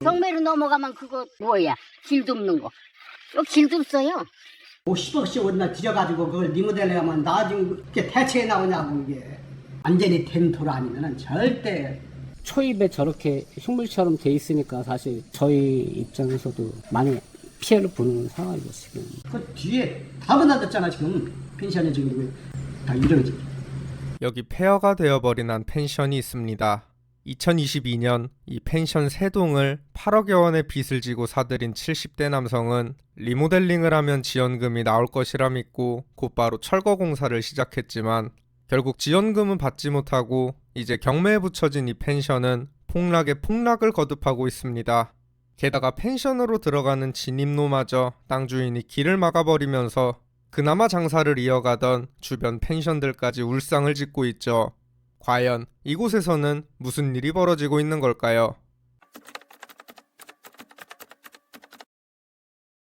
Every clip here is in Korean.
경매로 넘어가면 그거 뭐야? 길도 없는 거. 여기 길도 없어요. 50억씩 어디나 들여가지고 그걸 리모델링하면 나중에 이렇게 대체해 나오냐고. 이게 완전히 된 돌 아니면은 절대. 초입에 저렇게 흉물처럼 돼 있으니까 사실 저희 입장에서도 많이 피해를 보는 상황이죠 지금. 그 뒤에 다 무너졌잖아 지금. 펜션이 지금 다 이러지. 여기 폐허가 되어버린 한 펜션이 있습니다. 2022년 이 펜션 3동을 8억여 원의 빚을 지고 사들인 70대 남성은 리모델링을 하면 지원금이 나올 것이라 믿고 곧바로 철거 공사를 시작했지만 결국 지원금은 받지 못하고 이제 경매에 붙여진 이 펜션은 폭락에 폭락을 거듭하고 있습니다. 게다가 펜션으로 들어가는 진입로마저 땅 주인이 길을 막아버리면서 그나마 장사를 이어가던 주변 펜션들까지 울상을 짓고 있죠. 과연 이곳에서는 무슨 일이 벌어지고 있는 걸까요?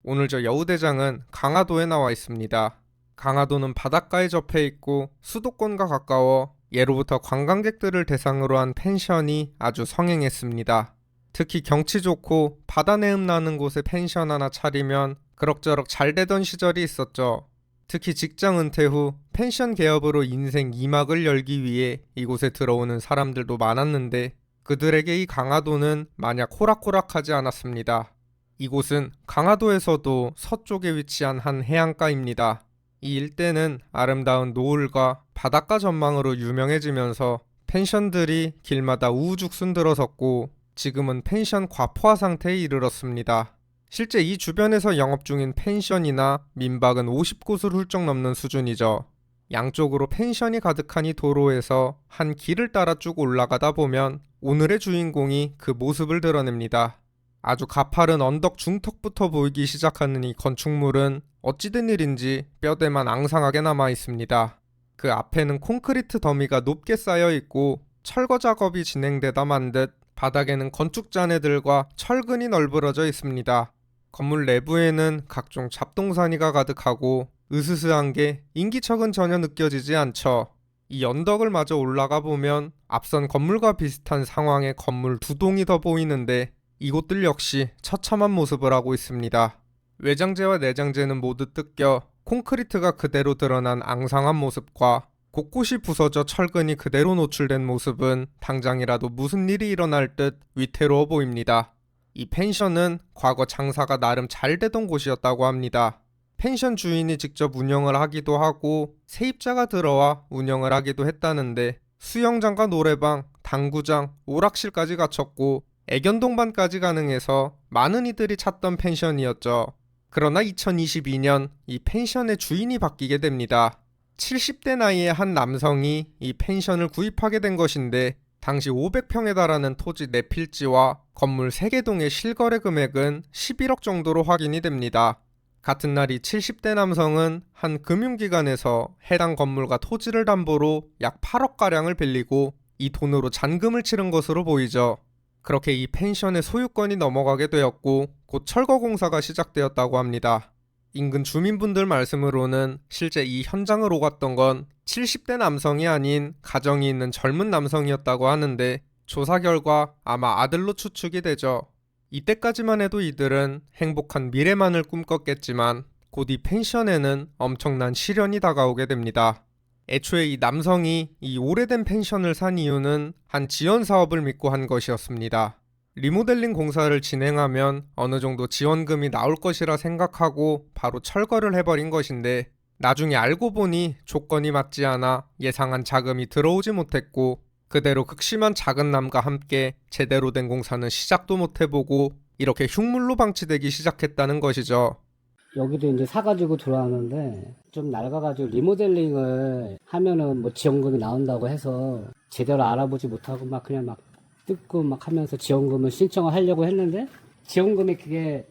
오늘 저 여우대장은 강화도에 나와 있습니다. 강화도는 바닷가에 접해 있고 수도권과 가까워 예로부터 관광객들을 대상으로 한 펜션이 아주 성행했습니다. 특히 경치 좋고 바다 내음 나는 곳에 펜션 하나 차리면 그럭저럭 잘 되던 시절이 있었죠. 특히 직장 은퇴 후 펜션 개업으로 인생 2막을 열기 위해 이곳에 들어오는 사람들도 많았는데 그들에게 이 강화도는 마냥 호락호락하지 않았습니다. 이곳은 강화도에서도 서쪽에 위치한 한 해안가입니다. 이 일대는 아름다운 노을과 바닷가 전망으로 유명해지면서 펜션들이 길마다 우후죽순 들어섰고 지금은 펜션 과포화 상태에 이르렀습니다. 실제 이 주변에서 영업 중인 펜션이나 민박은 50곳을 훌쩍 넘는 수준이죠. 양쪽으로 펜션이 가득한 이 도로에서 한 길을 따라 쭉 올라가다 보면 오늘의 주인공이 그 모습을 드러냅니다. 아주 가파른 언덕 중턱부터 보이기 시작하는 이 건축물은 어찌된 일인지 뼈대만 앙상하게 남아 있습니다. 그 앞에는 콘크리트 더미가 높게 쌓여 있고 철거 작업이 진행되다 만 듯 바닥에는 건축 잔해들과 철근이 널브러져 있습니다. 건물 내부에는 각종 잡동사니가 가득하고 으스스한 게 인기척은 전혀 느껴지지 않죠. 이 언덕을 마저 올라가 보면 앞선 건물과 비슷한 상황의 건물 2동이 더 보이는데 이곳들 역시 처참한 모습을 하고 있습니다. 외장재와 내장재는 모두 뜯겨 콘크리트가 그대로 드러난 앙상한 모습과 곳곳이 부서져 철근이 그대로 노출된 모습은 당장이라도 무슨 일이 일어날 듯 위태로워 보입니다. 이 펜션은 과거 장사가 나름 잘 되던 곳이었다고 합니다. 펜션 주인이 직접 운영을 하기도 하고 세입자가 들어와 운영을 하기도 했다는데 수영장과 노래방, 당구장, 오락실까지 갖췄고 애견동반까지 가능해서 많은 이들이 찾던 펜션이었죠. 그러나 2022년 이 펜션의 주인이 바뀌게 됩니다. 70대 나이의 한 남성이 이 펜션을 구입하게 된 것인데 당시 500평에 달하는 토지 4필지와 건물 3개 동의 실거래 금액은 11억 정도로 확인이 됩니다. 같은 날 이 70대 남성은 한 금융기관에서 해당 건물과 토지를 담보로 약 8억가량을 빌리고 이 돈으로 잔금을 치른 것으로 보이죠. 그렇게 이 펜션의 소유권이 넘어가게 되었고 곧 철거 공사가 시작되었다고 합니다. 인근 주민분들 말씀으로는 실제 이 현장을 오갔던 건 70대 남성이 아닌 가정이 있는 젊은 남성이었다고 하는데 조사 결과 아마 아들로 추측이 되죠. 이때까지만 해도 이들은 행복한 미래만을 꿈꿨겠지만 곧 이 펜션에는 엄청난 시련이 다가오게 됩니다. 애초에 이 남성이 이 오래된 펜션을 산 이유는 한 지원 사업을 믿고 한 것이었습니다. 리모델링 공사를 진행하면 어느 정도 지원금이 나올 것이라 생각하고 바로 철거를 해버린 것인데 나중에 알고 보니 조건이 맞지 않아 예상한 자금이 들어오지 못했고 그대로 극심한 자금난과 함께 제대로 된 공사는 시작도 못해보고 이렇게 흉물로 방치되기 시작했다는 것이죠. 여기도 이제 사가지고 들어왔는데 좀 낡아가지고 리모델링을 하면은 뭐 지원금이 나온다고 해서 제대로 알아보지 못하고 막 그냥 막 뜯고 막 하면서 지원금을 신청을 하려고 했는데 지원금이 그게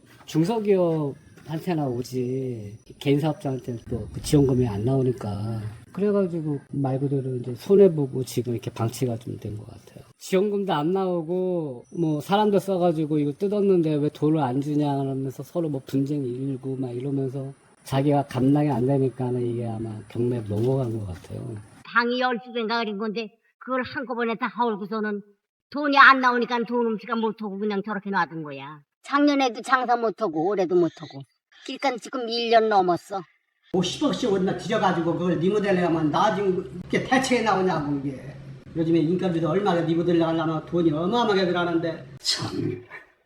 중소기업한테나 오지 개인 사업자한테는 또 그 지원금이 안 나오니까 그래가지고 말 그대로 이제 손해보고 지금 이렇게 방치가 좀 된 것 같아요. 지원금도 안 나오고 뭐 사람들 써가지고 이거 뜯었는데 왜 돈을 안 주냐 하면서 서로 뭐 분쟁이 일고 막 이러면서 자기가 감당이 안 되니까 이게 아마 경매로 넘어간 것 같아요. 방이 12개인가 그런 건데 그걸 한꺼번에 다 하울고서는 돈이 안 나오니까 돈 음식을 못하고 그냥 저렇게 놔둔 거야. 작년에도 장사 못하고 올해도 못하고. 그러니까 지금 1년 넘었어. 10억씩 어디나 들여가지고 그걸 리모델링하면 나중에 이게 대체에 나오냐고 이게. 요즘에 인건비도 얼마나 리모델링 하려면 돈이 어마어마하게 들어가는데 참.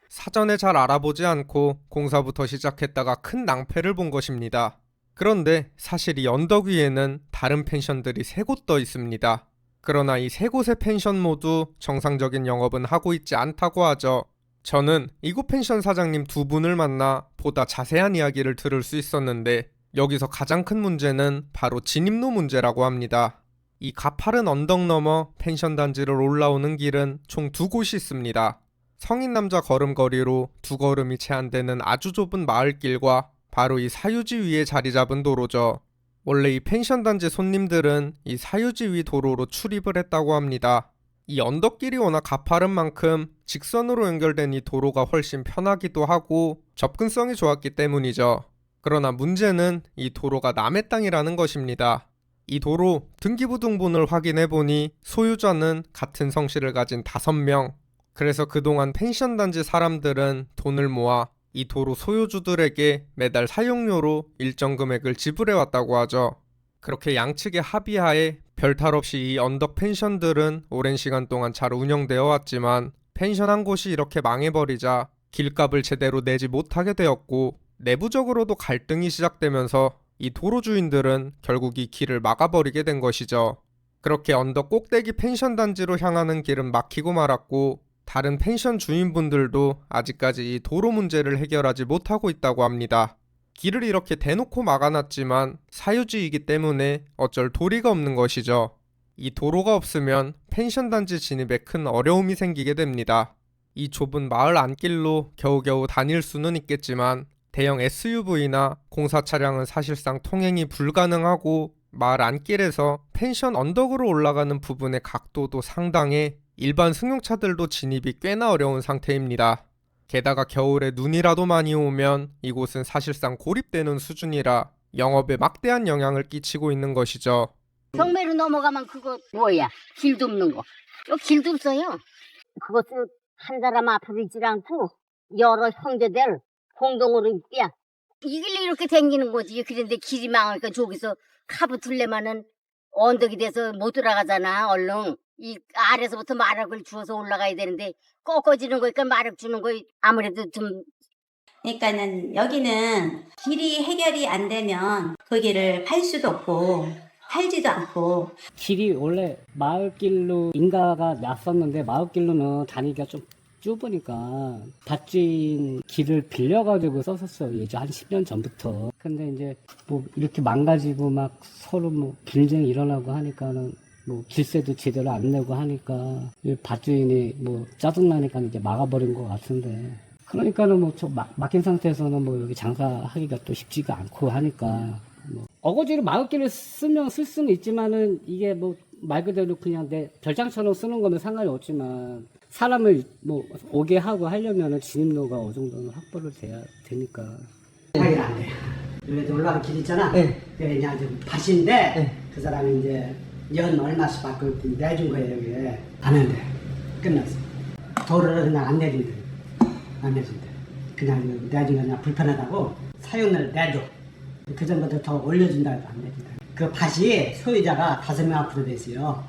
사전에 잘 알아보지 않고 공사부터 시작했다가 큰 낭패를 본 것입니다. 그런데 사실 이 언덕 위에는 다른 펜션들이 3곳 더 있습니다. 그러나 이 3곳의 펜션 모두 정상적인 영업은 하고 있지 않다고 하죠. 저는 이곳 펜션 사장님 2분을 만나 보다 자세한 이야기를 들을 수 있었는데 여기서 가장 큰 문제는 바로 진입로 문제라고 합니다. 이 가파른 언덕 너머 펜션 단지를 올라오는 길은 총 2곳이 있습니다. 성인 남자 걸음거리로 2걸음이 채 안 되는 아주 좁은 마을길과 바로 이 사유지 위에 자리 잡은 도로죠. 원래 이 펜션 단지 손님들은 이 사유지 위 도로로 출입을 했다고 합니다. 이 언덕길이 워낙 가파른 만큼 직선으로 연결된 이 도로가 훨씬 편하기도 하고 접근성이 좋았기 때문이죠. 그러나 문제는 이 도로가 남의 땅이라는 것입니다. 이 도로 등기부등본을 확인해보니 소유자는 같은 성씨를 가진 5명. 그래서 그동안 펜션 단지 사람들은 돈을 모아 이 도로 소유주들에게 매달 사용료로 일정 금액을 지불해왔다고 하죠. 그렇게 양측의 합의하에 별탈 없이 이 언덕 펜션들은 오랜 시간 동안 잘 운영되어 왔지만 펜션 한 곳이 이렇게 망해버리자 길값을 제대로 내지 못하게 되었고 내부적으로도 갈등이 시작되면서 이 도로 주인들은 결국 이 길을 막아버리게 된 것이죠. 그렇게 언덕 꼭대기 펜션 단지로 향하는 길은 막히고 말았고 다른 펜션 주인분들도 아직까지 이 도로 문제를 해결하지 못하고 있다고 합니다. 길을 이렇게 대놓고 막아놨지만 사유지이기 때문에 어쩔 도리가 없는 것이죠. 이 도로가 없으면 펜션 단지 진입에 큰 어려움이 생기게 됩니다. 이 좁은 마을 안길로 겨우겨우 다닐 수는 있겠지만 대형 SUV나 공사 차량은 사실상 통행이 불가능하고 마을 안길에서 펜션 언덕으로 올라가는 부분의 각도도 상당해 일반 승용차들도 진입이 꽤나 어려운 상태입니다. 게다가 겨울에 눈이라도 많이 오면 이곳은 사실상 고립되는 수준이라 영업에 막대한 영향을 끼치고 있는 것이죠. 경매로 넘어가면 그거 뭐야? 길도 없는 거. 길도 없어요. 그것은 한 사람 앞으로 있지 않고 여러 형제들 공동으로 있대야. 이 길로 이렇게 댕기는 거지. 그런데 길이 망하니까 저기서 카브 둘레만은 언덕이 돼서 못 들어가잖아. 얼른 이 아래서부터 마력을 주어서 올라가야 되는데 꺾어지는 거니까 마력 주는 거 아무래도 좀. 그러니까는 여기는 길이 해결이 안 되면 거기를 팔 수도 없고 팔지도 않고. 길이 원래 마을길로 인가가 났었는데 마을길로는 다니기가 좀 좁으니까 밭주인 길을 빌려가지고 썼었어요. 예전 한 10년 전부터. 근데 이제 뭐 이렇게 망가지고 막 서로 뭐 분쟁이 일어나고 하니까는 뭐 길세도 제대로 안 내고 하니까 밭주인이 뭐 짜증나니까 이제 막아버린 것 같은데. 그러니까는 뭐 저 막힌 상태에서는 뭐 여기 장사하기가 또 쉽지가 않고 하니까 뭐 어거지로 마을길을 쓰면 쓸 수는 있지만은 이게 뭐 말 그대로 그냥 내 별장처럼 쓰는 거면 상관이 없지만 사람을 뭐 오게 하고 하려면은 진입로가 어느 정도는 확보를 돼야 되니까. 하긴 안 돼. 여기 올라가는 길 있잖아. 네. 그게 그냥 좀 밭인데 그 사람이 이제 연 얼마씩 받고 내준 거예요. 여기 안 한대. 끝났어. 도로를 그냥 안 내준대. 안 내준대. 그냥 내준 거 그냥 불편하다고 사용료를 내줘. 그 전부터 더 올려준다 해도 안 내준다. 그 밭이 소유자가 5명 앞으로 돼 있어요.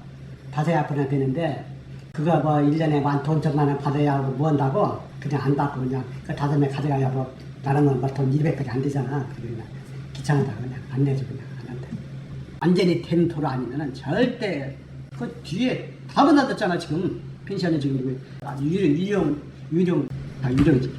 5명 앞으로 되는데 그거 뭐 1년에 돈 1,000만 원 받아야 하고 뭐 한다고 그냥 안 받고 그냥 그 5명 가져가야 뭐 나는 뭐돈 200밖에 안 되잖아. 그냥 귀찮다 그냥 안 내줘 그냥 안 한다. 완전히 된 도로 아니면은 절대 그 뒤에 다 번화졌잖아 지금 펜션이 지금 유령 다 유령이지.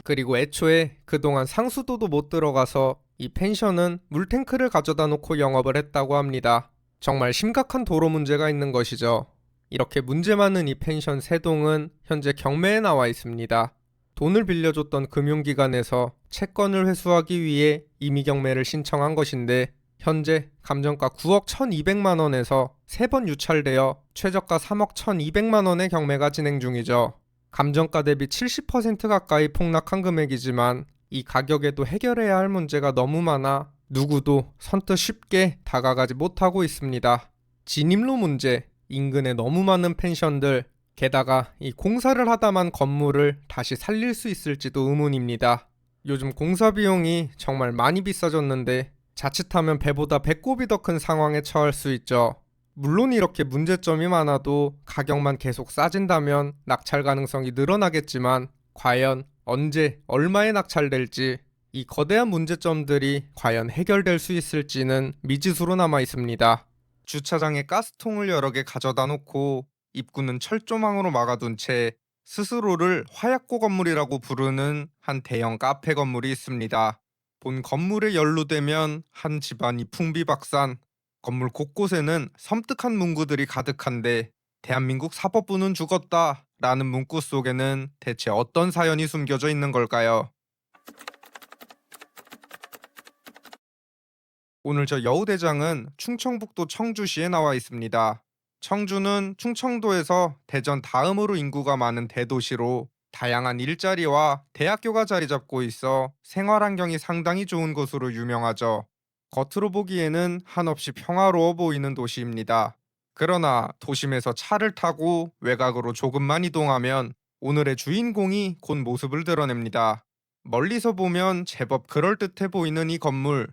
그리고 애초에 그동안 상수도도 못 들어가서 이 펜션은 물탱크를 가져다 놓고 영업을 했다고 합니다. 정말 심각한 도로 문제가 있는 것이죠. 이렇게 문제 많은 이 펜션 3동은 현재 경매에 나와 있습니다. 돈을 빌려줬던 금융기관에서 채권을 회수하기 위해 임의경매를 신청한 것인데 현재 감정가 9억 1,200만 원에서 3번 유찰되어 최저가 3억 1,200만 원의 경매가 진행 중이죠. 감정가 대비 70% 가까이 폭락한 금액이지만 이 가격에도 해결해야 할 문제가 너무 많아 누구도 선뜻 쉽게 다가가지 못하고 있습니다. 진입로 문제, 인근에 너무 많은 펜션들, 게다가 이 공사를 하다만 건물을 다시 살릴 수 있을지도 의문입니다. 요즘 공사 비용이 정말 많이 비싸졌는데 자칫하면 배보다 배꼽이 더 큰 상황에 처할 수 있죠. 물론 이렇게 문제점이 많아도 가격만 계속 싸진다면 낙찰 가능성이 늘어나겠지만 과연 언제 얼마에 낙찰될지, 이 거대한 문제점들이 과연 해결될 수 있을지는 미지수로 남아 있습니다. 주차장에 가스통을 여러 개 가져다 놓고 입구는 철조망으로 막아둔 채 스스로를 화약고 건물이라고 부르는 한 대형 카페 건물이 있습니다. 본 건물에 연루되면 한 집안이 풍비박산, 건물 곳곳에는 섬뜩한 문구들이 가득한데 대한민국 사법부는 죽었다 라는 문구 속에는 대체 어떤 사연이 숨겨져 있는 걸까요? 오늘 저 여우대장은 충청북도 청주시에 나와 있습니다. 청주는 충청도에서 대전 다음으로 인구가 많은 대도시로 다양한 일자리와 대학교가 자리 잡고 있어 생활 환경이 상당히 좋은 곳으로 유명하죠. 겉으로 보기에는 한없이 평화로워 보이는 도시입니다. 그러나 도심에서 차를 타고 외곽으로 조금만 이동하면 오늘의 주인공이 곧 모습을 드러냅니다. 멀리서 보면 제법 그럴듯해 보이는 이 건물.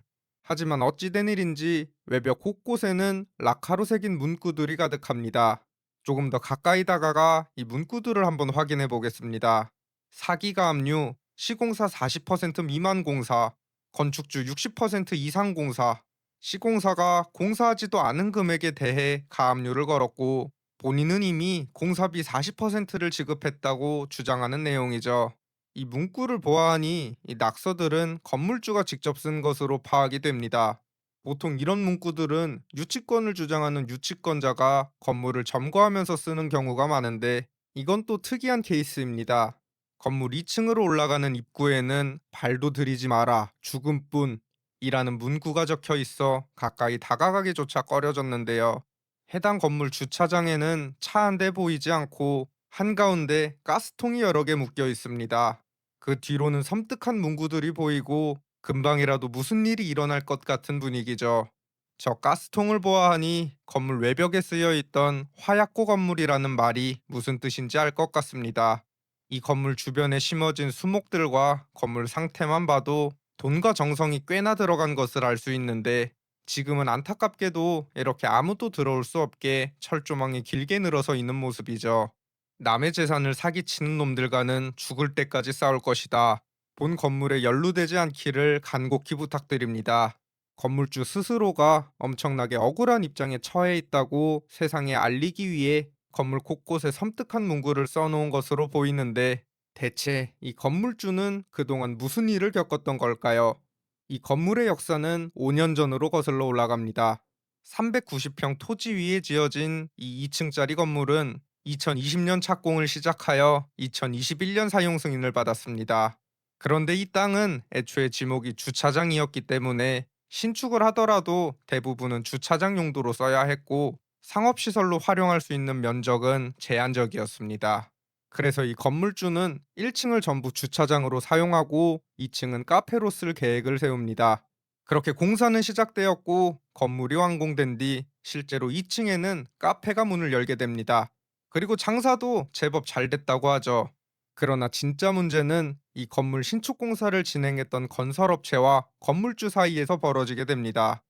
하지만 어찌된 일인지 외벽 곳곳에는 락카로 새긴 문구들이 가득합니다. 조금 더 가까이 다가가 이 문구들을 한번 확인해 보겠습니다. 사기가 압류, 시공사 40% 미만 공사, 건축주 60% 이상 공사, 시공사가 공사하지도 않은 금액에 대해 가압류를 걸었고 본인은 이미 공사비 40%를 지급했다고 주장하는 내용이죠. 이 문구를 보아하니 이 낙서들은 건물주가 직접 쓴 것으로 파악이 됩니다. 보통 이런 문구들은 유치권을 주장하는 유치권자가 건물을 점거하면서 쓰는 경우가 많은데 이건 또 특이한 케이스입니다. 건물 2층으로 올라가는 입구에는 발도 들이지 마라, 죽음뿐 이라는 문구가 적혀 있어 가까이 다가가기조차 꺼려졌는데요. 해당 건물 주차장에는 차 한 대 보이지 않고 한가운데 가스통이 여러 개 묶여 있습니다. 그 뒤로는 섬뜩한 문구들이 보이고 금방이라도 무슨 일이 일어날 것 같은 분위기죠. 저 가스통을 보아하니 건물 외벽에 쓰여 있던 화약고 건물이라는 말이 무슨 뜻인지 알 것 같습니다. 이 건물 주변에 심어진 수목들과 건물 상태만 봐도 돈과 정성이 꽤나 들어간 것을 알 수 있는데 지금은 안타깝게도 이렇게 아무도 들어올 수 없게 철조망이 길게 늘어서 있는 모습이죠. 남의 재산을 사기치는 놈들과는 죽을 때까지 싸울 것이다. 본 건물에 연루되지 않기를 간곡히 부탁드립니다. 건물주 스스로가 엄청나게 억울한 입장에 처해 있다고 세상에 알리기 위해 건물 곳곳에 섬뜩한 문구를 써놓은 것으로 보이는데 대체 이 건물주는 그동안 무슨 일을 겪었던 걸까요? 이 건물의 역사는 5년 전으로 거슬러 올라갑니다. 390평 토지 위에 지어진 이 2층짜리 건물은 2020년 착공을 시작하여 2021년 사용 승인을 받았습니다. 그런데 이 땅은 애초에 지목이 주차장이었기 때문에 신축을 하더라도 대부분은 주차장 용도로 써야 했고 상업시설로 활용할 수 있는 면적은 제한적이었습니다. 그래서 이 건물주는 1층을 전부 주차장으로 사용하고 2층은 카페로 쓸 계획을 세웁니다. 그렇게 공사는 시작되었고 건물이 완공된 뒤 실제로 2층에는 카페가 문을 열게 됩니다. 그리고 장사도 제법 잘 됐다고 하죠. 그러나 진짜 문제는 이 건물 신축 공사를 진행했던 건설업체와 건물주 사이에서 벌어지게 됩니다.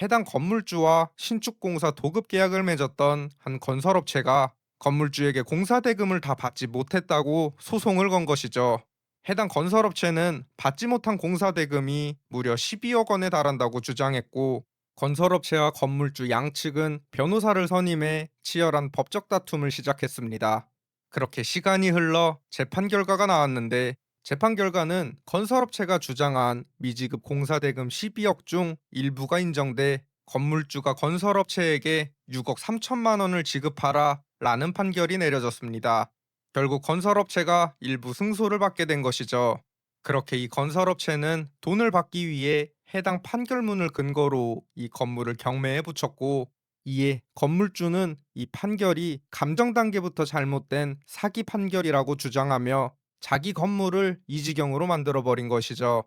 해당 건물주와 신축공사 도급 계약을 맺었던 한 건설업체가 건물주에게 공사 대금을 다 받지 못했다고 소송을 건 것이죠. 해당 건설업체는 받지 못한 공사 대금이 무려 12억 원에 달한다고 주장했고 건설업체와 건물주 양측은 변호사를 선임해 치열한 법적 다툼을 시작했습니다. 그렇게 시간이 흘러 재판 결과가 나왔는데 재판 결과는 건설업체가 주장한 미지급 공사대금 12억 중 일부가 인정돼 건물주가 건설업체에게 6억 3천만 원을 지급하라 라는 판결이 내려졌습니다. 결국 건설업체가 일부 승소를 받게 된 것이죠. 그렇게 이 건설업체는 돈을 받기 위해 해당 판결문을 근거로 이 건물을 경매에 붙였고 이에 건물주는 이 판결이 감정 단계부터 잘못된 사기 판결이라고 주장하며 자기 건물을 이 지경으로 만들어버린 것이죠.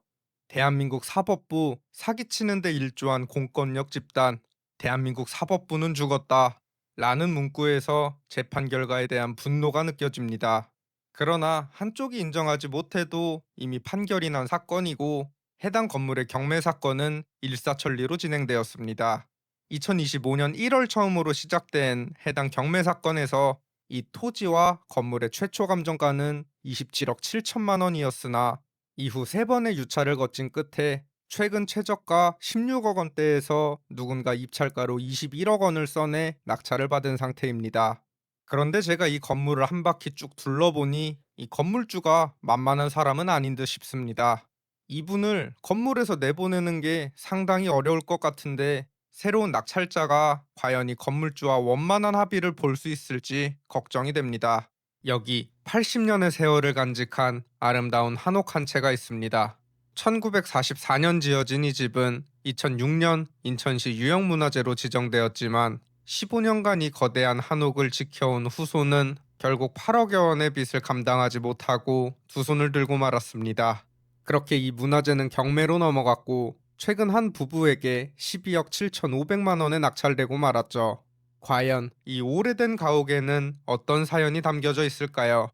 대한민국 사법부 사기치는 데 일조한 공권력 집단, 대한민국 사법부는 죽었다. 라는 문구에서 재판 결과에 대한 분노가 느껴집니다. 그러나 한쪽이 인정하지 못해도 이미 판결이 난 사건이고 해당 건물의 경매 사건은 일사천리로 진행되었습니다. 2025년 1월 처음으로 시작된 해당 경매 사건에서 이 토지와 건물의 최초 감정가는 27억 7천만 원이었으나 이후 3번의 유찰을 거친 끝에 최근 최저가 16억 원대에서 누군가 입찰가로 21억 원을 써내 낙찰을 받은 상태입니다. 그런데 제가 이 건물을 한 바퀴 쭉 둘러보니 이 건물주가 만만한 사람은 아닌 듯 싶습니다. 이분을 건물에서 내보내는 게 상당히 어려울 것 같은데 새로운 낙찰자가 과연 이 건물주와 원만한 합의를 볼 수 있을지 걱정이 됩니다. 여기 80년의 세월을 간직한 아름다운 한옥 한 채가 있습니다. 1944년 지어진 이 집은 2006년 인천시 유형문화재로 지정되었지만 15년간 이 거대한 한옥을 지켜온 후손은 결국 8억여 원의 빚을 감당하지 못하고 두 손을 들고 말았습니다. 그렇게 이 문화재는 경매로 넘어갔고 최근 한 부부에게 12억 7,500만 원에 낙찰되고 말았죠. 과연 이 오래된 가옥에는 어떤 사연이 담겨져 있을까요?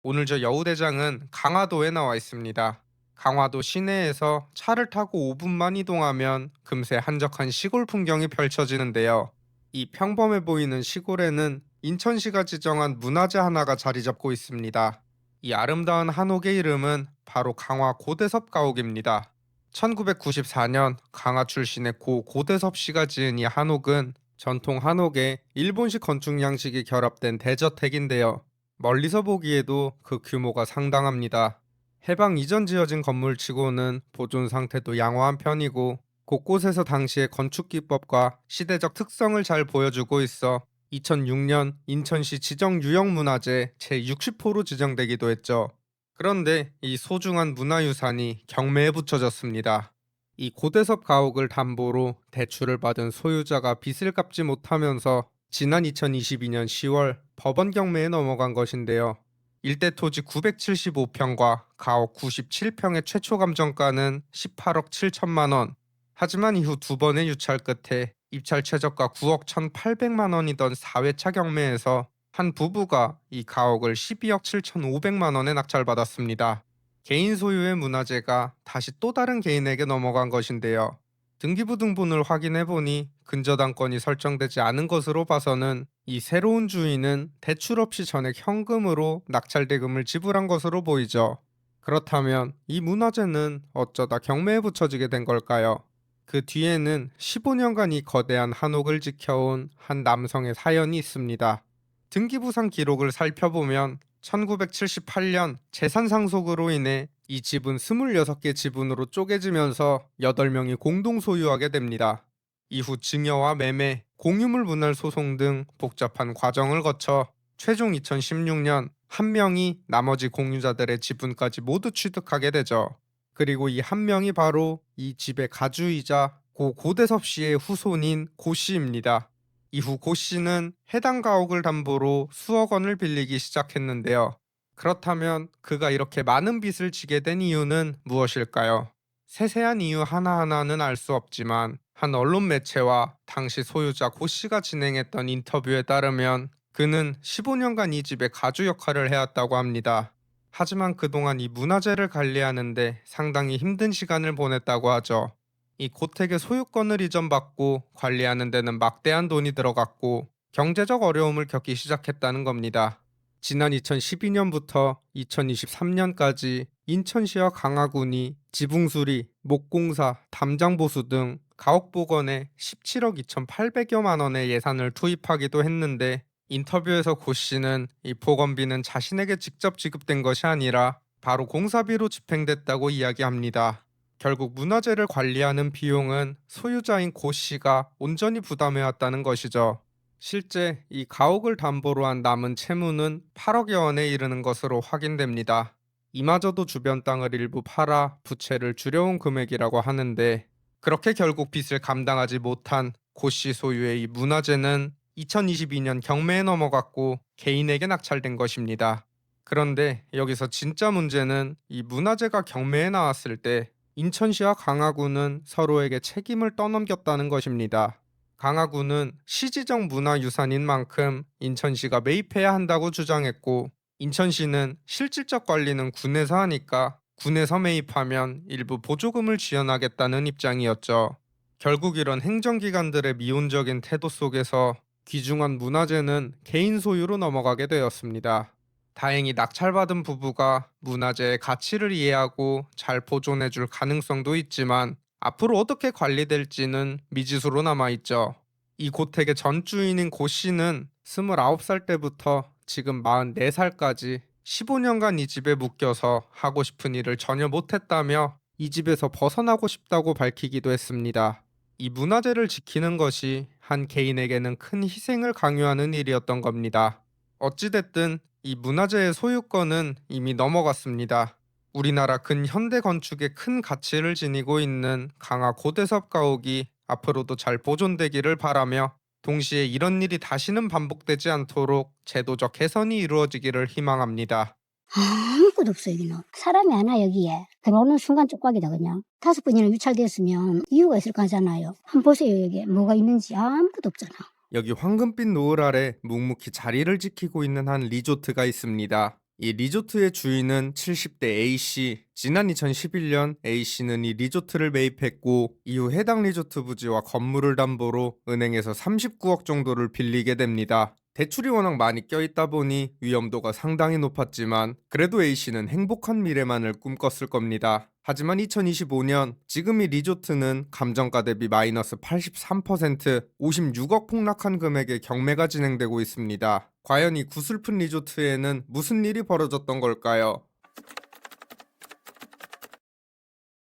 오늘 저 여우대장은 강화도에 나와 있습니다. 강화도 시내에서 차를 타고 5분만 이동하면 금세 한적한 시골 풍경이 펼쳐지는데요. 이 평범해 보이는 시골에는 인천시가 지정한 문화재 하나가 자리 잡고 있습니다. 이 아름다운 한옥의 이름은 바로 강화 고대섭 가옥입니다. 1994년 강화 출신의 고 고대섭 씨가 지은 이 한옥은 전통 한옥에 일본식 건축 양식이 결합된 대저택인데요. 멀리서 보기에도 그 규모가 상당합니다. 해방 이전 지어진 건물치고는 보존 상태도 양호한 편이고 곳곳에서 당시의 건축 기법과 시대적 특성을 잘 보여주고 있어 2006년 인천시 지정 유형문화재 제60호로 지정되기도 했죠. 그런데 이 소중한 문화유산이 경매에 붙여졌습니다. 이 고대섭 가옥을 담보로 대출을 받은 소유자가 빚을 갚지 못하면서 지난 2022년 10월 법원 경매에 넘어간 것인데요. 일대 토지 975평과 가옥 97평의 최초 감정가는 18억 7천만 원. 하지만 이후 두 번의 유찰 끝에 입찰 최저가 9억 1,800만 원이던 4회차 경매에서 한 부부가 이 가옥을 12억 7,500만 원에 낙찰받았습니다. 개인 소유의 문화재가 다시 또 다른 개인에게 넘어간 것인데요. 등기부 등본을 확인해보니 근저당권이 설정되지 않은 것으로 봐서는 이 새로운 주인은 대출 없이 전액 현금으로 낙찰 대금을 지불한 것으로 보이죠. 그렇다면 이 문화재는 어쩌다 경매에 붙여지게 된 걸까요? 그 뒤에는 15년간 이 거대한 한옥을 지켜온 한 남성의 사연이 있습니다. 등기부상 기록을 살펴보면 1978년 재산 상속으로 인해 이 집은 26개 지분으로 쪼개지면서 8명이 공동 소유하게 됩니다. 이후 증여와 매매, 공유물 분할 소송 등 복잡한 과정을 거쳐 최종 2016년 한 명이 나머지 공유자들의 지분까지 모두 취득하게 되죠. 그리고 이 한 명이 바로 이 집의 가주이자 고 고대섭 씨의 후손인 고 씨입니다. 이후 고 씨는 해당 가옥을 담보로 수억 원을 빌리기 시작했는데요. 그렇다면 그가 이렇게 많은 빚을 지게 된 이유는 무엇일까요? 세세한 이유 하나하나는 알 수 없지만 한 언론 매체와 당시 소유자 고 씨가 진행했던 인터뷰에 따르면 그는 15년간 이 집의 가주 역할을 해왔다고 합니다. 하지만 그동안 이 문화재를 관리하는데 상당히 힘든 시간을 보냈다고 하죠. 이 고택의 소유권을 이전받고 관리하는 데는 막대한 돈이 들어갔고 경제적 어려움을 겪기 시작했다는 겁니다. 지난 2012년부터 2023년까지 인천시와 강화군이 지붕수리, 목공사, 담장보수 등 가옥 복원에 17억 2,800여만 원의 예산을 투입하기도 했는데 인터뷰에서 고 씨는 이 복원비는 자신에게 직접 지급된 것이 아니라 바로 공사비로 집행됐다고 이야기합니다. 결국 문화재를 관리하는 비용은 소유자인 고 씨가 온전히 부담해왔다는 것이죠. 실제 이 가옥을 담보로 한 남은 채무는 8억여 원에 이르는 것으로 확인됩니다. 이마저도 주변 땅을 일부 팔아 부채를 줄여온 금액이라고 하는데 그렇게 결국 빚을 감당하지 못한 고 씨 소유의 이 문화재는 2022년 경매에 넘어갔고 개인에게 낙찰된 것입니다. 그런데 여기서 진짜 문제는 이 문화재가 경매에 나왔을 때 인천시와 강화구는 서로에게 책임을 떠넘겼다는 것입니다. 강화구는 시지적 문화유산인 만큼 인천시가 매입해야 한다고 주장했고, 인천시는 실질적 관리는 군에서 하니까 군에서 매입하면 일부 보조금을 지원하겠다는 입장이었죠. 결국 이런 행정기관들의 미온적인 태도 속에서 귀중한 문화재는 개인 소유로 넘어가게 되었습니다. 다행히 낙찰받은 부부가 문화재의 가치를 이해하고 잘 보존해줄 가능성도 있지만 앞으로 어떻게 관리될지는 미지수로 남아있죠. 이 고택의 전 주인인 고 씨는 29살 때부터 지금 44살까지 15년간 이 집에 묶여서 하고 싶은 일을 전혀 못했다며 이 집에서 벗어나고 싶다고 밝히기도 했습니다. 이 문화재를 지키는 것이 한 개인에게는 큰 희생을 강요하는 일이었던 겁니다. 어찌됐든 이 문화재의 소유권은 이미 넘어갔습니다. 우리나라 근현대 건축에 큰 가치를 지니고 있는 강화 고대섭 가옥이 앞으로도 잘 보존되기를 바라며, 동시에 이런 일이 다시는 반복되지 않도록 제도적 개선이 이루어지기를 희망합니다. 아무것도 없어 여기는. 사람이 안 와 여기에. 들어오는 순간 쪽박이다 그냥. 5번이나 유찰됐으면 이유가 있을 거잖아요. 한번 보세요 여기 뭐가 있는지 아무것도 없잖아. 여기 황금빛 노을 아래 묵묵히 자리를 지키고 있는 한 리조트가 있습니다. 이 리조트의 주인은 70대 A씨. 지난 2011년 A씨는 이 리조트를 매입했고 이후 해당 리조트 부지와 건물을 담보로 은행에서 39억 정도를 빌리게 됩니다. 대출이 워낙 많이 껴있다 보니 위험도가 상당히 높았지만 그래도 A씨는 행복한 미래만을 꿈꿨을 겁니다. 하지만 2025년 지금 이 리조트는 감정가 대비 마이너스 83%, 56억 폭락한 금액의 경매가 진행되고 있습니다. 과연 이 구슬픈 리조트에는 무슨 일이 벌어졌던 걸까요?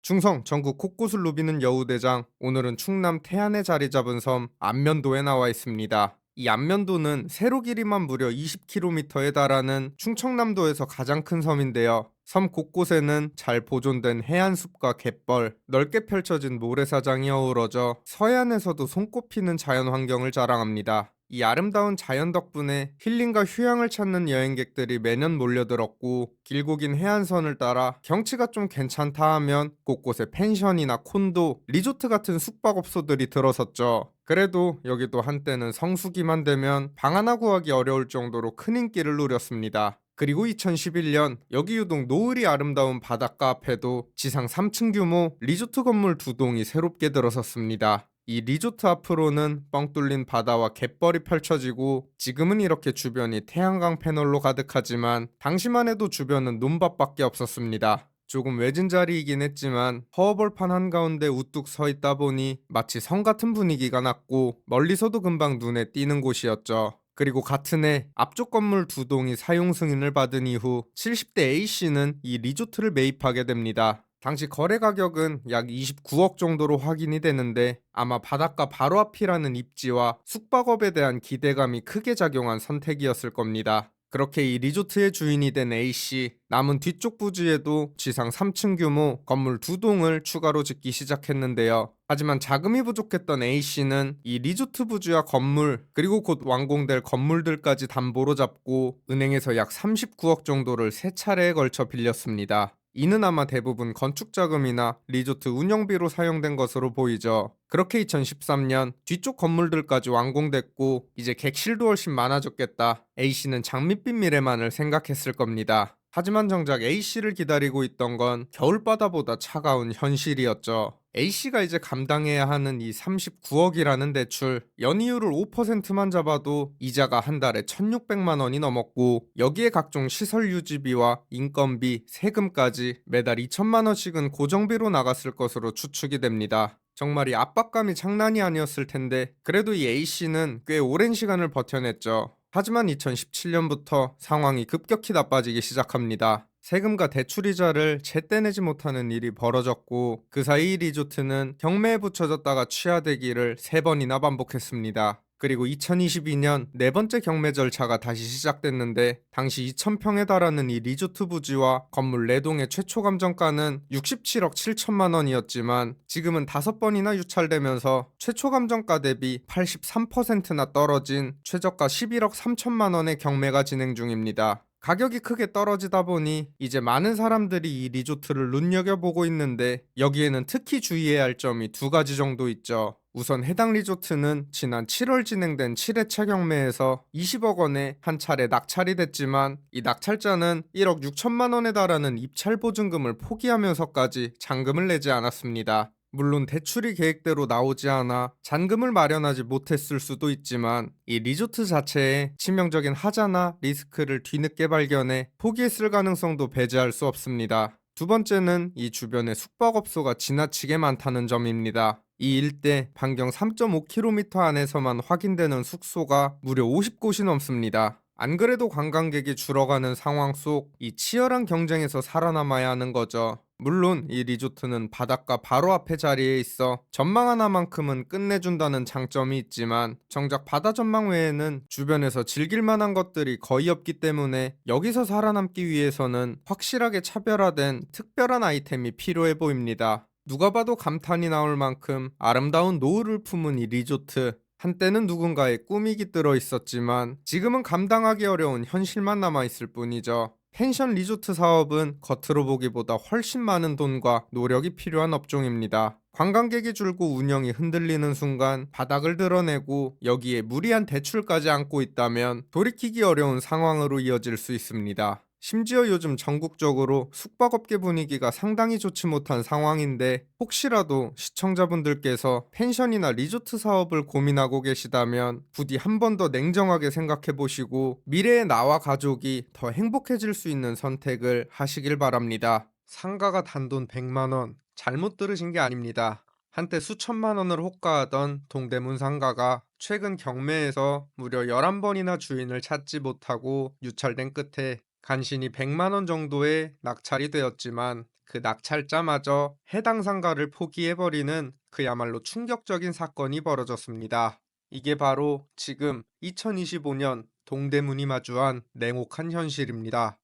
충성 전국 곳곳을 누비는 여우대장, 오늘은 충남 태안에 자리 잡은 섬 안면도에 나와 있습니다. 이 안면도는 세로 길이만 무려 20km에 달하는 충청남도에서 가장 큰 섬인데요. 섬 곳곳에는 잘 보존된 해안숲과 갯벌, 넓게 펼쳐진 모래사장이 어우러져 서해안에서도 손꼽히는 자연환경을 자랑합니다. 이 아름다운 자연 덕분에 힐링과 휴양을 찾는 여행객들이 매년 몰려들었고, 길고 긴 해안선을 따라 경치가 좀 괜찮다 하면 곳곳에 펜션이나 콘도, 리조트 같은 숙박업소들이 들어섰죠. 그래도 여기도 한때는 성수기만 되면 방 하나 구하기 어려울 정도로 큰 인기를 누렸습니다. 그리고 2011년 여기 유독 노을이 아름다운 바닷가 앞에도 지상 3층 규모 리조트 건물 2동이 새롭게 들어섰습니다. 이 리조트 앞으로는 뻥 뚫린 바다와 갯벌이 펼쳐지고, 지금은 이렇게 주변이 태양광 패널로 가득하지만 당시만 해도 주변은 논밭밖에 없었습니다. 조금 외진 자리이긴 했지만 허허벌판 한가운데 우뚝 서 있다 보니 마치 성 같은 분위기가 났고, 멀리서도 금방 눈에 띄는 곳이었죠. 그리고 같은 해 앞쪽 건물 2동이 사용 승인을 받은 이후 70대 A씨는 이 리조트를 매입하게 됩니다. 당시 거래 가격은 약 29억 정도로 확인이 되는데 아마 바닷가 바로 앞이라는 입지와 숙박업에 대한 기대감이 크게 작용한 선택이었을 겁니다. 그렇게 이 리조트의 주인이 된 A씨, 남은 뒤쪽 부지에도 지상 3층 규모 건물 2동을 추가로 짓기 시작했는데요. 하지만 자금이 부족했던 A씨는 이 리조트 부지와 건물, 그리고 곧 완공될 건물들까지 담보로 잡고 은행에서 약 39억 정도를 3차례에 걸쳐 빌렸습니다. 이는 아마 대부분 건축자금이나 리조트 운영비로 사용된 것으로 보이죠. 그렇게 2013년 뒤쪽 건물들까지 완공됐고 이제 객실도 훨씬 많아졌겠다. A씨는 장밋빛 미래만을 생각했을 겁니다. 하지만 정작 A씨를 기다리고 있던 건 겨울바다보다 차가운 현실이었죠. A씨가 이제 감당해야 하는 이 39억이라는 대출, 연이율을 5%만 잡아도 이자가 한 달에 1,600만 원이 넘었고, 여기에 각종 시설 유지비와 인건비, 세금까지 매달 2천만 원씩은 고정비로 나갔을 것으로 추측이 됩니다. 정말 이 압박감이 장난이 아니었을 텐데 그래도 이 A씨는 꽤 오랜 시간을 버텨냈죠. 하지만 2017년부터 상황이 급격히 나빠지기 시작합니다. 세금과 대출이자를 제때 내지 못하는 일이 벌어졌고, 그 사이 리조트는 경매에 붙여졌다가 취하되기를 3번이나 반복했습니다. 그리고 2022년 네 번째 경매 절차가 다시 시작됐는데, 당시 2,000평에 달하는 이 리조트 부지와 건물 4동의 최초 감정가는 67억 7천만 원이었지만 지금은 5번이나 유찰되면서 최초 감정가 대비 83%나 떨어진 최저가 11억 3천만 원의 경매가 진행 중입니다. 가격이 크게 떨어지다 보니 이제 많은 사람들이 이 리조트를 눈여겨보고 있는데 여기에는 특히 주의해야 할 점이 두 가지 정도 있죠. 우선 해당 리조트는 지난 7월 진행된 7회차 경매에서 20억 원에 한 차례 낙찰이 됐지만 이 낙찰자는 1억 6천만 원에 달하는 입찰 보증금을 포기하면서까지 잔금을 내지 않았습니다. 물론 대출이 계획대로 나오지 않아 잔금을 마련하지 못했을 수도 있지만 이 리조트 자체에 치명적인 하자나 리스크를 뒤늦게 발견해 포기했을 가능성도 배제할 수 없습니다. 두 번째는 이 주변에 숙박업소가 지나치게 많다는 점입니다. 이 일대 반경 3.5km 안에서만 확인되는 숙소가 무려 50곳이 넘습니다. 안 그래도 관광객이 줄어가는 상황 속 이 치열한 경쟁에서 살아남아야 하는 거죠. 물론 이 리조트는 바닷가 바로 앞에 자리에 있어 전망 하나만큼은 끝내준다는 장점이 있지만 정작 바다 전망 외에는 주변에서 즐길 만한 것들이 거의 없기 때문에 여기서 살아남기 위해서는 확실하게 차별화된 특별한 아이템이 필요해 보입니다. 누가 봐도 감탄이 나올 만큼 아름다운 노을을 품은 이 리조트. 한때는 누군가의 꿈이 깃들어 있었지만 지금은 감당하기 어려운 현실만 남아있을 뿐이죠. 펜션 리조트 사업은 겉으로 보기보다 훨씬 많은 돈과 노력이 필요한 업종입니다. 관광객이 줄고 운영이 흔들리는 순간 바닥을 드러내고 여기에 무리한 대출까지 안고 있다면 돌이키기 어려운 상황으로 이어질 수 있습니다. 심지어 요즘 전국적으로 숙박업계 분위기가 상당히 좋지 못한 상황인데 혹시라도 시청자분들께서 펜션이나 리조트 사업을 고민하고 계시다면 부디 한 번 더 냉정하게 생각해 보시고 미래의 나와 가족이 더 행복해질 수 있는 선택을 하시길 바랍니다. 상가가 단돈 100만 원, 잘못 들으신 게 아닙니다. 한때 수천만 원을 호가하던 동대문 상가가 최근 경매에서 무려 11번이나 주인을 찾지 못하고 유찰된 끝에 간신히 100만 원 정도의 낙찰이 되었지만 그 낙찰자마저 해당 상가를 포기해버리는 그야말로 충격적인 사건이 벌어졌습니다. 이게 바로 지금 2025년 동대문이 마주한 냉혹한 현실입니다.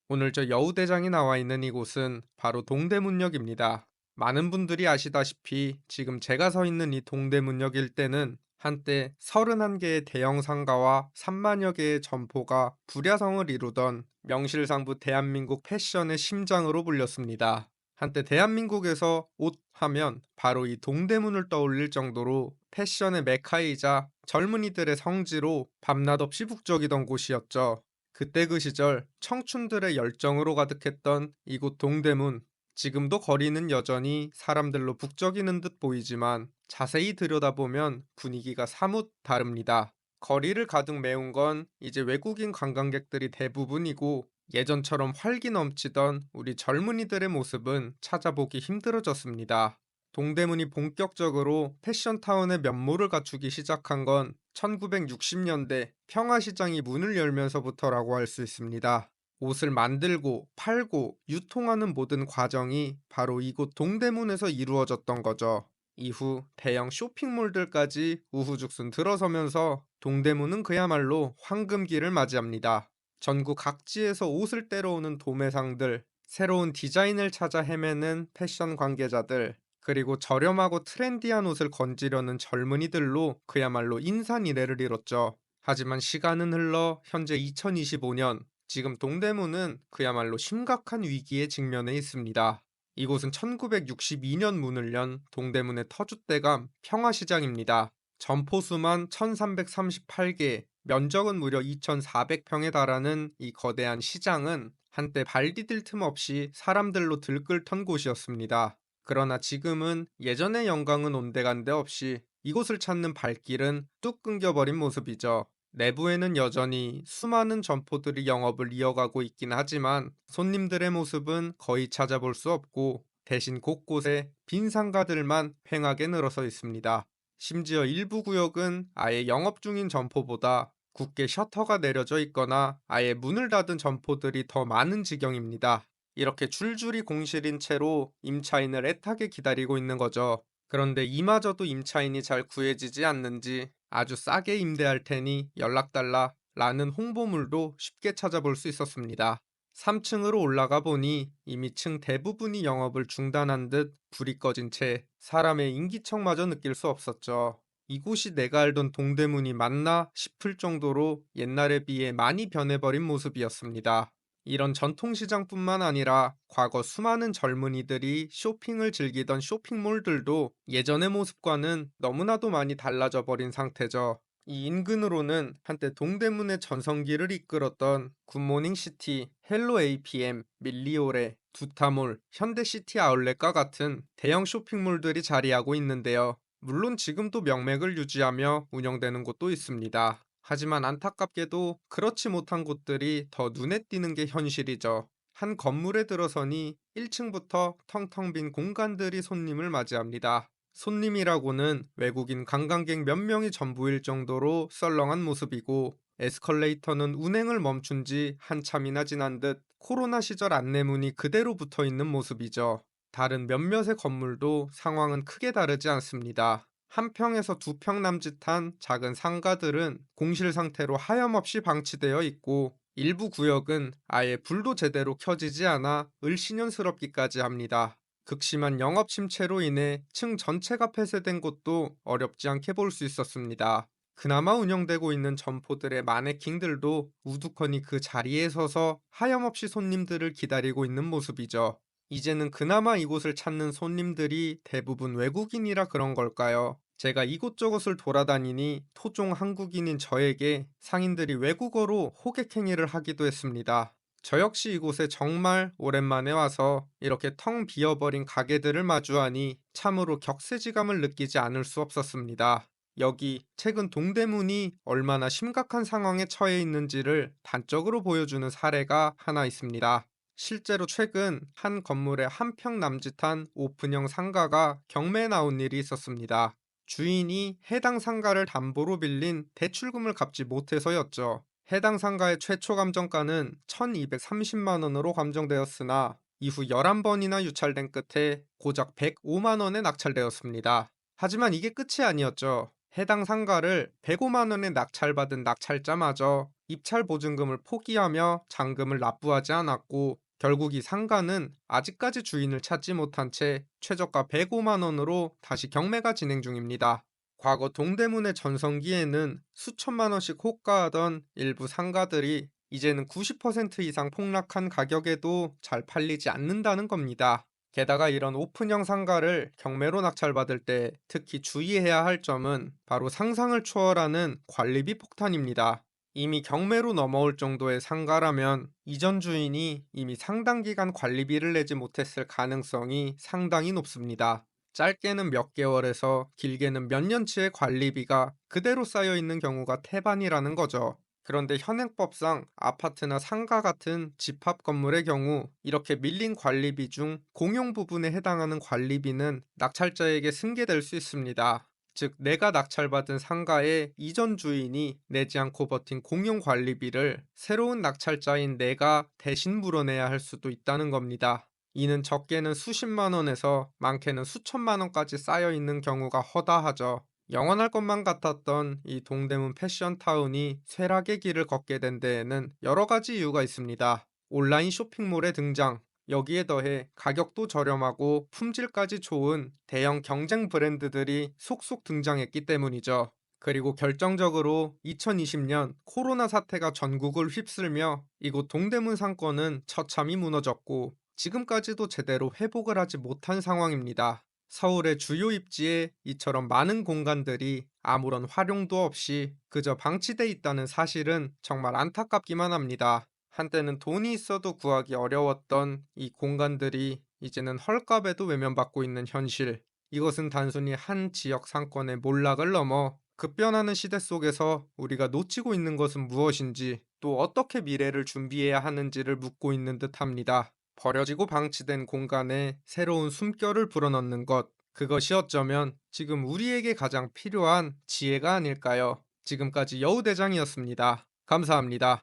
오늘 저 여우대장이 나와 있는 이곳은 바로 동대문역입니다. 많은 분들이 아시다시피 지금 제가 서 있는 이 동대문역 일대는 한때 31개의 대형 상가와 3만여 개의 점포가 불야성을 이루던 명실상부 대한민국 패션의 심장으로 불렸습니다. 한때 대한민국에서 옷 하면 바로 이 동대문을 떠올릴 정도로 패션의 메카이자 젊은이들의 성지로 밤낮 없이 북적이던 곳이었죠. 그때 그 시절 청춘들의 열정으로 가득했던 이곳 동대문. 지금도 거리는 여전히 사람들로 북적이는 듯 보이지만 자세히 들여다보면 분위기가 사뭇 다릅니다. 거리를 가득 메운 건 이제 외국인 관광객들이 대부분이고 예전처럼 활기 넘치던 우리 젊은이들의 모습은 찾아보기 힘들어졌습니다. 동대문이 본격적으로 패션타운의 면모를 갖추기 시작한 건 1960년대 평화시장이 문을 열면서부터라고 할 수 있습니다. 옷을 만들고 팔고 유통하는 모든 과정이 바로 이곳 동대문에서 이루어졌던 거죠. 이후 대형 쇼핑몰들까지 우후죽순 들어서면서 동대문은 그야말로 황금기를 맞이합니다. 전국 각지에서 옷을 때려오는 도매상들, 새로운 디자인을 찾아 헤매는 패션 관계자들, 그리고 저렴하고 트렌디한 옷을 건지려는 젊은이들로 그야말로 인산이례를 이뤘죠. 하지만 시간은 흘러 현재 2025년, 지금 동대문은 그야말로 심각한 위기에 직면해 있습니다. 이곳은 1962년 문을 연 동대문의 터줏대감 평화시장입니다. 점포수만 1338개, 면적은 무려 2400평에 달하는 이 거대한 시장은 한때 발 디딜 틈 없이 사람들로 들끓던 곳이었습니다. 그러나 지금은 예전의 영광은 온데간데 없이 이곳을 찾는 발길은 뚝 끊겨버린 모습이죠. 내부에는 여전히 수많은 점포들이 영업을 이어가고 있긴 하지만 손님들의 모습은 거의 찾아볼 수 없고 대신 곳곳에 빈 상가들만 횡하게 늘어서 있습니다. 심지어 일부 구역은 아예 영업 중인 점포보다 굳게 셔터가 내려져 있거나 아예 문을 닫은 점포들이 더 많은 지경입니다. 이렇게 줄줄이 공실인 채로 임차인을 애타게 기다리고 있는 거죠. 그런데 이마저도 임차인이 잘 구해지지 않는지 아주 싸게 임대할 테니 연락달라 라는 홍보물도 쉽게 찾아볼 수 있었습니다. 3층으로 올라가 보니 이미 층 대부분이 영업을 중단한 듯 불이 꺼진 채 사람의 인기척마저 느낄 수 없었죠. 이곳이 내가 알던 동대문이 맞나 싶을 정도로 옛날에 비해 많이 변해버린 모습이었습니다. 이런 전통시장뿐만 아니라 과거 수많은 젊은이들이 쇼핑을 즐기던 쇼핑몰들도 예전의 모습과는 너무나도 많이 달라져 버린 상태죠. 이 인근으로는 한때 동대문의 전성기를 이끌었던 굿모닝시티, 헬로 APM, 밀리오레, 두타몰, 현대시티 아울렛과 같은 대형 쇼핑몰들이 자리하고 있는데요. 물론 지금도 명맥을 유지하며 운영되는 곳도 있습니다. 하지만 안타깝게도 그렇지 못한 곳들이 더 눈에 띄는 게 현실이죠. 한 건물에 들어서니 1층부터 텅텅 빈 공간들이 손님을 맞이합니다. 손님이라고는 외국인 관광객 몇 명이 전부일 정도로 썰렁한 모습이고, 에스컬레이터는 운행을 멈춘 지 한참이나 지난 듯 코로나 시절 안내문이 그대로 붙어 있는 모습이죠. 다른 몇몇의 건물도 상황은 크게 다르지 않습니다. 한 평에서 두 평 남짓한 작은 상가들은 공실 상태로 하염없이 방치되어 있고, 일부 구역은 아예 불도 제대로 켜지지 않아 을씨년스럽기까지 합니다. 극심한 영업 침체로 인해 층 전체가 폐쇄된 곳도 어렵지 않게 볼 수 있었습니다. 그나마 운영되고 있는 점포들의 마네킹들도 우두커니 그 자리에 서서 하염없이 손님들을 기다리고 있는 모습이죠. 이제는 그나마 이곳을 찾는 손님들이 대부분 외국인이라 그런 걸까요? 제가 이곳저곳을 돌아다니니 토종 한국인인 저에게 상인들이 외국어로 호객행위를 하기도 했습니다. 저 역시 이곳에 정말 오랜만에 와서 이렇게 텅 비어버린 가게들을 마주하니 참으로 격세지감을 느끼지 않을 수 없었습니다. 여기 최근 동대문이 얼마나 심각한 상황에 처해 있는지를 단적으로 보여주는 사례가 하나 있습니다. 실제로 최근 한 건물의 한 평 남짓한 오픈형 상가가 경매에 나온 일이 있었습니다. 주인이 해당 상가를 담보로 빌린 대출금을 갚지 못해서였죠. 해당 상가의 최초 감정가는 1230만 원으로 감정되었으나 이후 11번이나 유찰된 끝에 고작 105만 원에 낙찰되었습니다. 하지만 이게 끝이 아니었죠. 해당 상가를 105만 원에 낙찰받은 낙찰자마저 입찰 보증금을 포기하며 잔금을 납부하지 않았고, 결국 이 상가는 아직까지 주인을 찾지 못한 채 최저가 105만 원으로 다시 경매가 진행 중입니다. 과거 동대문의 전성기에는 수천만 원씩 호가하던 일부 상가들이 이제는 90% 이상 폭락한 가격에도 잘 팔리지 않는다는 겁니다. 게다가 이런 오픈형 상가를 경매로 낙찰받을 때 특히 주의해야 할 점은 바로 상상을 초월하는 관리비 폭탄입니다. 이미 경매로 넘어올 정도의 상가라면 이전 주인이 이미 상당 기간 관리비를 내지 못했을 가능성이 상당히 높습니다. 짧게는 몇 개월에서 길게는 몇 년치의 관리비가 그대로 쌓여 있는 경우가 태반이라는 거죠. 그런데 현행법상 아파트나 상가 같은 집합 건물의 경우 이렇게 밀린 관리비 중 공용 부분에 해당하는 관리비는 낙찰자에게 승계될 수 있습니다. 즉, 내가 낙찰받은 상가의 이전 주인이 내지 않고 버틴 공용 관리비를 새로운 낙찰자인 내가 대신 물어내야 할 수도 있다는 겁니다. 이는 적게는 수십만 원에서 많게는 수천만 원까지 쌓여 있는 경우가 허다하죠. 영원할 것만 같았던 이 동대문 패션타운이 쇠락의 길을 걷게 된 데에는 여러 가지 이유가 있습니다. 온라인 쇼핑몰의 등장, 여기에 더해 가격도 저렴하고 품질까지 좋은 대형 경쟁 브랜드들이 속속 등장했기 때문이죠. 그리고 결정적으로 2020년 코로나 사태가 전국을 휩쓸며 이곳 동대문 상권은 처참히 무너졌고 지금까지도 제대로 회복을 하지 못한 상황입니다. 서울의 주요 입지에 이처럼 많은 공간들이 아무런 활용도 없이 그저 방치돼 있다는 사실은 정말 안타깝기만 합니다. 한때는 돈이 있어도 구하기 어려웠던 이 공간들이 이제는 헐값에도 외면받고 있는 현실. 이것은 단순히 한 지역 상권의 몰락을 넘어 급변하는 시대 속에서 우리가 놓치고 있는 것은 무엇인지, 또 어떻게 미래를 준비해야 하는지를 묻고 있는 듯합니다. 버려지고 방치된 공간에 새로운 숨결을 불어넣는 것, 그것이 어쩌면 지금 우리에게 가장 필요한 지혜가 아닐까요? 지금까지 여우대장이었습니다. 감사합니다.